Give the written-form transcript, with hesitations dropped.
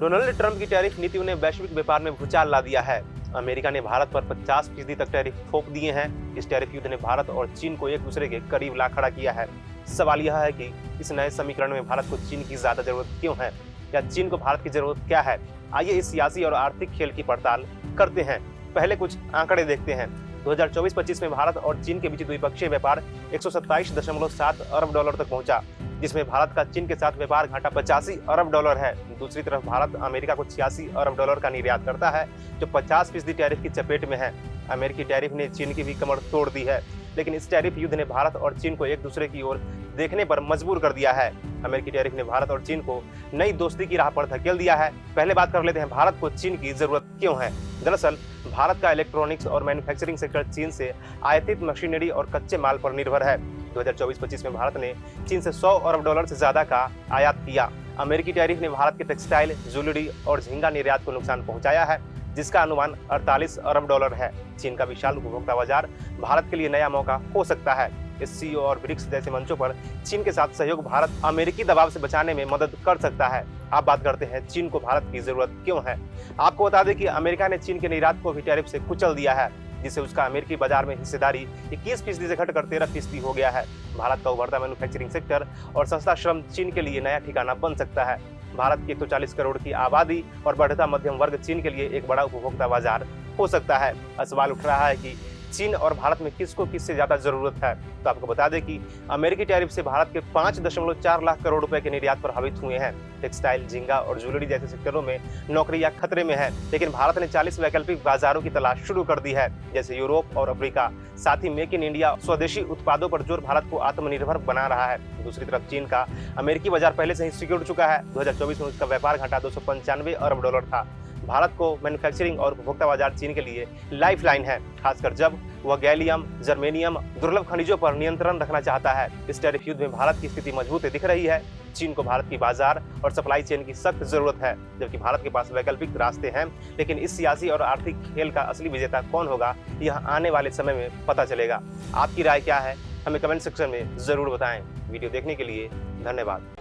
Donald Trump की tariff नीतियों ने वैश्विक व्यापार में भूचाल ला दिया है। अमेरिका ने भारत पर 50% तक टैरिफ थोप दिए हैं। इस टैरिफ युद्ध ने भारत और चीन को एक दूसरे के करीब ला खड़ा किया है। सवाल यह है कि इस नए समीकरण में भारत को चीन की ज्यादा जरूरत क्यों है, या चीन को भारत की जरूरत क्या है। आइए इस सियासी और आर्थिक खेल की पड़ताल करते हैं। पहले कुछ आंकड़े देखते हैं। 2024-25 में भारत और चीन के बीच द्विपक्षीय व्यापार 127.7 अरब डॉलर तक पहुंचा, जिसमें भारत का चीन के साथ व्यापार घाटा 85 अरब डॉलर है। दूसरी तरफ भारत अमेरिका को 86 अरब डॉलर का निर्यात करता है, जो 50% टैरिफ की चपेट में है। अमेरिकी टैरिफ ने चीन की भी कमर तोड़ दी है, लेकिन इस टैरिफ युद्ध ने भारत और चीन को एक दूसरे की ओर देखने पर मजबूर कर दिया है। अमेरिकी टैरिफ ने भारत और चीन को नई दोस्ती की राह पर धकेल दिया है। पहले बात कर लेते हैं भारत को चीन की जरूरत क्यों है। दरअसल भारत का इलेक्ट्रॉनिक्स और मैन्युफैक्चरिंग सेक्टर चीन से आयातित मशीनरी और कच्चे माल पर निर्भर है। 2024-25 में भारत ने चीन से 100 अरब डॉलर से ज्यादा का आयात किया। अमेरिकी टैरिफ ने भारत के टेक्सटाइल, ज्वेलरी और झींगा निर्यात को नुकसान पहुंचाया है, जिसका अनुमान 48 अरब डॉलर है। चीन का विशाल उपभोक्ता बाजार भारत के लिए नया मौका हो सकता है। SCO और ब्रिक्स जैसे मंचों पर चीन के साथ सहयोग भारत अमेरिकी दबाव से बचाने में मदद कर सकता है। अब बात करते हैं चीन को भारत की जरूरत क्यों है। आपको बता दें कि अमेरिका ने चीन के निर्यात को भी टैरिफ से कुचल दिया है, जिससे उसका अमेरिकी बाजार में हिस्सेदारी 21% से घटकर 13% हो गया है। भारत का उभरता मैन्युफैक्चरिंग सेक्टर और सस्ता श्रम चीन के लिए नया ठिकाना बन सकता है। भारत की 140 करोड़ की आबादी और बढ़ता मध्यम वर्ग चीन के लिए एक बड़ा उपभोक्ता बाजार हो सकता है। सवाल उठ रहा है कि चीन और भारत में किसको किससे ज्यादा जरूरत है। तो आपको बता दें कि अमेरिकी टैरिफ से भारत के 5.4 लाख करोड़ रुपए के निर्यात प्रभावित हुए हैं। टेक्सटाइल, झींगा और ज्वेलरी जैसे सेक्टरों में नौकरियां खतरे में है, लेकिन भारत ने 40 वैकल्पिक बाजारों की तलाश शुरू कर दी है, जैसे यूरोप और अफ्रीका। साथ ही मेक इन इंडिया स्वदेशी उत्पादों पर जोर भारत को आत्मनिर्भर बना रहा है। दूसरी तरफ चीन का अमेरिकी बाजार पहले से ही सिकुड़ चुका है। 2024 में उसका व्यापार घाटा 295 अरब डॉलर था। भारत को मैन्युफैक्चरिंग और उपभोक्ता बाजार चीन के लिए लाइफलाइन है, खासकर जब वह गैलियम, जर्मेनियम, दुर्लभ खनिजों पर नियंत्रण रखना चाहता है। इस टैरिफ युद्ध में भारत की स्थिति मजबूत दिख रही है। चीन को भारत की बाजार और सप्लाई चेन की सख्त जरूरत है, जबकि भारत के पास वैकल्पिक रास्ते हैं। लेकिन इस सियासी और आर्थिक खेल का असली विजेता कौन होगा, यह आने वाले समय में पता चलेगा। आपकी राय क्या है, हमें कमेंट सेक्शन में जरूर बताएं। वीडियो देखने के लिए धन्यवाद।